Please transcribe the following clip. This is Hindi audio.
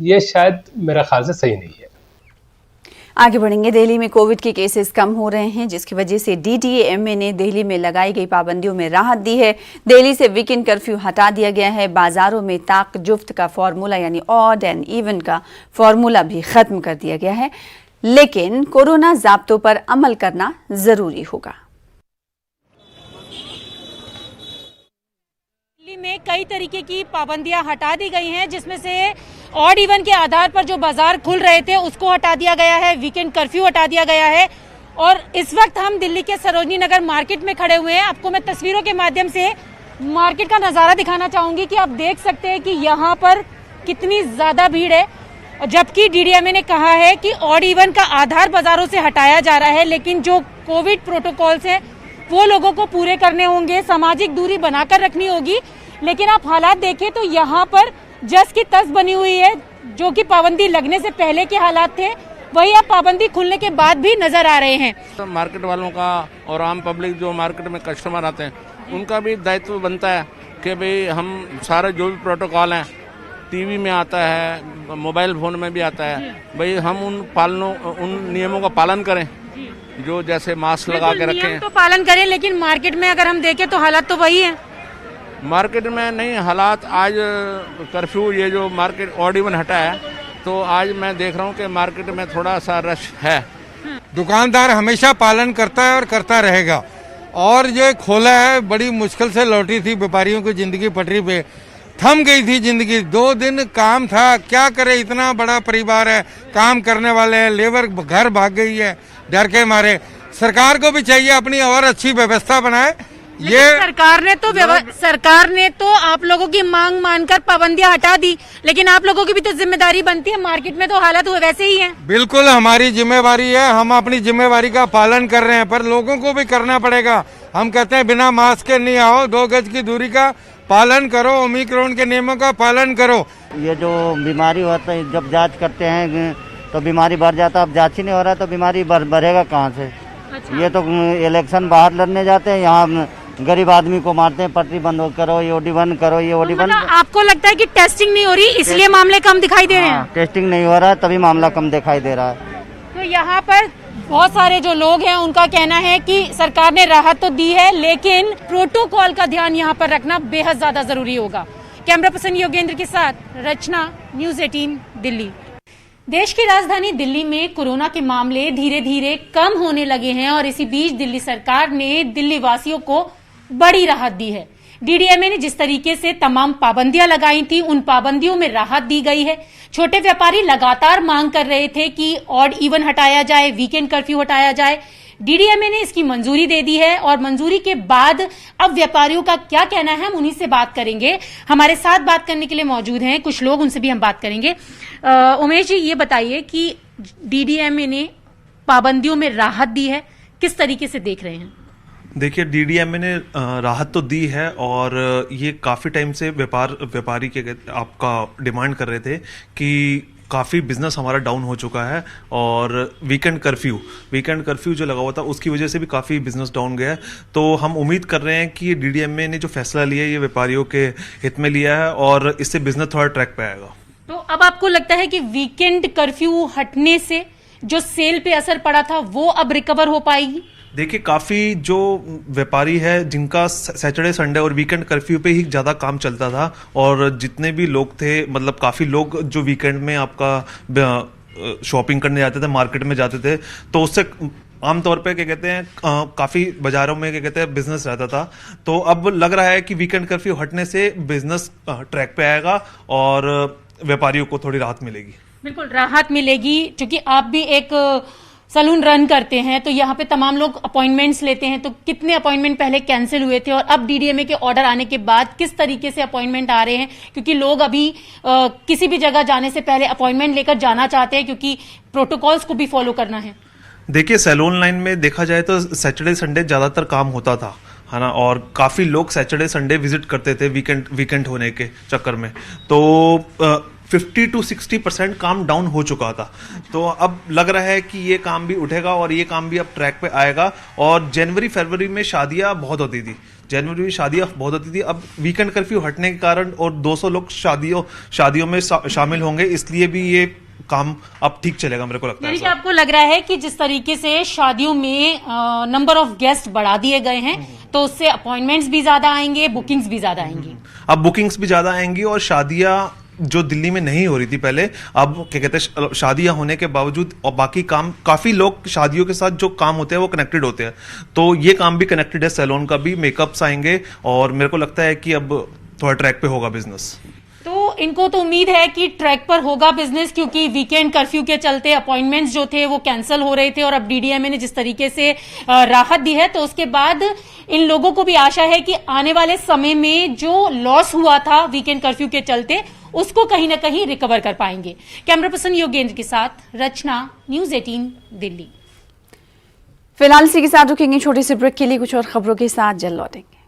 ये शायद मेरा ख्याल से सही नहीं है। आगे बढ़ेंगे। दिल्ली में कोविड के केसेस कम हो रहे हैं, जिसकी वजह से DDMA ने दिल्ली में लगाई गई पाबंदियों में राहत दी है। दिल्ली से वीकेंड कर्फ्यू हटा दिया गया है। बाजारों में ताक जुफ्त का फॉर्मूला यानी ऑड एंड इवन का फॉर्मूला भी खत्म कर दिया गया है, लेकिन कोरोना ज़ाब्तों पर अमल करना जरूरी होगा। दिल्ली में कई तरीके की पाबंदियां हटा दी गई हैं, जिसमें से ऑड इवन के आधार पर जो बाजार खुल रहे थे उसको हटा दिया गया है, वीकेंड कर्फ्यू हटा दिया गया है। और इस वक्त हम दिल्ली के सरोजनी नगर मार्केट में खड़े हुए हैं। आपको मैं तस्वीरों के माध्यम से मार्केट का नज़ारा दिखाना चाहूंगी कि आप देख सकते हैं कि यहाँ पर कितनी ज्यादा भीड़ है, जबकि DDMA ने कहा है कि ऑड इवन का आधार बाजारों से हटाया जा रहा है, लेकिन जो कोविड प्रोटोकॉल्स हैं वो लोगों को पूरे करने होंगे, सामाजिक दूरी बनाकर रखनी होगी। लेकिन आप हालात देखें तो यहाँ पर जस की तस बनी हुई है। जो कि पाबंदी लगने से पहले के हालात थे वही अब पाबंदी खुलने के बाद भी नजर आ रहे हैं। तो मार्केट वालों का और आम पब्लिक जो मार्केट में कस्टमर आते हैं उनका भी दायित्व बनता है कि भाई हम सारे जो भी प्रोटोकॉल हैं, टीवी में आता है, मोबाइल फोन में भी आता है, भाई हम उन नियमों का पालन करें, जो जैसे मास्क लगा के रखें तो पालन करें। लेकिन मार्केट में अगर हम देखें तो हालात तो वही है। मार्केट में नहीं हालात, आज कर्फ्यू ये जो मार्केट ऑड इवन हटा है तो आज मैं देख रहा हूँ कि मार्केट में थोड़ा सा रश है। दुकानदार हमेशा पालन करता है और करता रहेगा। और ये खोला है, बड़ी मुश्किल से लौटी थी व्यापारियों की जिंदगी, पटरी पे थम गई थी जिंदगी। 2 दिन काम था, क्या करे, इतना बड़ा परिवार है, काम करने वाले हैं, लेबर घर भाग गई है डर के मारे। सरकार को भी चाहिए अपनी और अच्छी व्यवस्था बनाए। ये सरकार ने तो आप लोगों की मांग मानकर पाबंदियां हटा दी, लेकिन आप लोगों की भी तो जिम्मेदारी बनती है। मार्केट में तो हालत वैसे ही है। बिल्कुल हमारी जिम्मेवारी है, हम अपनी जिम्मेवारी का पालन कर रहे हैं, पर लोगों को भी करना पड़ेगा। हम कहते हैं बिना मास्क के नहीं आओ, 2 गज की दूरी का पालन करो, ओमिक्रॉन के नियमों का पालन करो। ये जो बीमारी होता है, जब जांच करते हैं तो बीमारी बढ़ जाता है। अब जांच ही नहीं हो रहा तो बीमारी बढ़ेगा कहाँ से। ये तो इलेक्शन बाहर लड़ने जाते हैं, यहाँ गरीब आदमी को मारते हैं। पटरी बंद करो, ये OD बंद करो, ये OD बंद। आपको लगता है कि टेस्टिंग नहीं हो रही इसलिए मामले कम दिखाई दे रहे हैं? टेस्टिंग नहीं हो रहा है तभी मामला कम दिखाई दे रहा है। तो यहाँ पर बहुत सारे जो लोग हैं उनका कहना है कि सरकार ने राहत तो दी है, लेकिन प्रोटोकॉल का ध्यान यहाँ पर रखना बेहद ज्यादा जरूरी होगा। कैमरा पर्सन योगेंद्र के साथ रचना, न्यूज़ 18 दिल्ली। देश की राजधानी दिल्ली में कोरोना के मामले धीरे धीरे कम होने लगे हैं और इसी बीच दिल्ली सरकार ने दिल्ली वासियों को बड़ी राहत दी है। DDMA ने जिस तरीके से तमाम पाबंदियां लगाई थी, उन पाबंदियों में राहत दी गई है। छोटे व्यापारी लगातार मांग कर रहे थे कि ऑड इवन हटाया जाए, वीकेंड कर्फ्यू हटाया जाए। DDMA ने इसकी मंजूरी दे दी है और मंजूरी के बाद अब व्यापारियों का क्या कहना है हम उन्हीं से बात करेंगे। हमारे साथ बात करने के लिए मौजूद हैं कुछ लोग, उनसे भी हम बात करेंगे। उमेश जी, ये बताइए कि DDMA ने पाबंदियों में राहत दी है, किस तरीके से देख रहे हैं? देखिए, DDMA ने राहत तो दी है और ये काफ़ी टाइम से व्यापारी के आपका डिमांड कर रहे थे कि काफ़ी बिजनेस हमारा डाउन हो चुका है और वीकेंड कर्फ्यू जो लगा हुआ था उसकी वजह से भी काफ़ी बिजनेस डाउन गया है। तो हम उम्मीद कर रहे हैं कि DDMA ने जो फैसला लिया है ये व्यापारियों के हित में लिया है और इससे बिजनेस थोड़ा ट्रैक पे आएगा। तो अब आपको लगता है कि वीकेंड कर्फ्यू हटने से जो सेल पे असर पड़ा था वो अब रिकवर हो पाएगी? देखिए, काफ़ी जो व्यापारी है जिनका सैटरडे संडे और वीकेंड कर्फ्यू पे ही ज़्यादा काम चलता था और जितने भी लोग थे, मतलब काफ़ी लोग जो वीकेंड में आपका शॉपिंग करने जाते थे, मार्केट में जाते थे, तो उससे आमतौर पे क्या कहते हैं काफ़ी बाजारों में क्या कहते हैं बिजनेस रहता था। तो अब लग रहा है कि वीकेंड कर्फ्यू हटने से बिजनेस ट्रैक पे आएगा और व्यापारियों को थोड़ी राहत मिलेगी। बिल्कुल राहत मिलेगी, क्योंकि आप भी एक सलून रन करते हैं तो यहाँ पे तमाम लोग अपॉइंटमेंट्स लेते हैं। तो कितने अपॉइंटमेंट पहले कैंसिल हुए थे और अब DDMA के ऑर्डर आने के बाद किस तरीके से अपॉइंटमेंट आ रहे हैं, क्योंकि लोग अभी किसी भी जगह जाने से पहले अपॉइंटमेंट लेकर जाना चाहते हैं क्योंकि प्रोटोकॉल्स को भी फॉलो करना है। देखिए, सैलून लाइन में देखा जाए तो सैटरडे संडे ज़्यादातर काम होता था, है ना, और काफ़ी लोग सैटरडे संडे विजिट करते थे वीकेंड होने के चक्कर में। तो 50 to 60% काम डाउन हो चुका था। तो अब लग रहा है कि ये काम भी उठेगा और ये काम भी अब ट्रैक पे आएगा। और जनवरी फरवरी में शादियां बहुत होती थी, जनवरी में शादियां बहुत होती थी। अब वीकेंड कर्फ्यू हटने के कारण और 200 लोग शादियों में शामिल होंगे, इसलिए भी ये काम अब ठीक चलेगा, मेरे को लगता है। यानी कि आपको लग रहा है कि जिस तरीके से शादियों में नंबर ऑफ गेस्ट बढ़ा दिए गए हैं, तो उससे अपॉइंटमेंट्स भी ज्यादा आएंगे, बुकिंग्स भी ज्यादा आएंगी। अब बुकिंग्स भी ज्यादा आएंगी और शादियां जो दिल्ली में नहीं हो रही थी पहले, अब क्या कहते हैं, शादियां होने के बावजूद और बाकी काम, काफी लोग शादियों के साथ जो काम होते हैं वो कनेक्टेड होते हैं, तो ये काम भी कनेक्टेड है। सैलून का भी, मेकअप्स आएंगे और मेरे को लगता है कि अब थोड़ा ट्रैक पे होगा बिजनेस। तो इनको तो उम्मीद है कि ट्रैक पर होगा बिजनेस, क्योंकि वीकेंड कर्फ्यू के चलते अपॉइंटमेंट्स जो थे वो कैंसिल हो रहे थे और अब डीडीएमए ने जिस तरीके से राहत दी है, तो उसके बाद इन लोगों को भी आशा है कि आने वाले समय में जो लॉस हुआ था वीकेंड कर्फ्यू के चलते उसको कहीं ना कहीं रिकवर कर पाएंगे। कैमरा पर्सन योगेंद्र के साथ रचना, न्यूज़ 18 दिल्ली। फिलहाल इसी के साथ रुकेंगे छोटी सी ब्रेक के लिए, कुछ और खबरों के साथ जल्द लौटेंगे।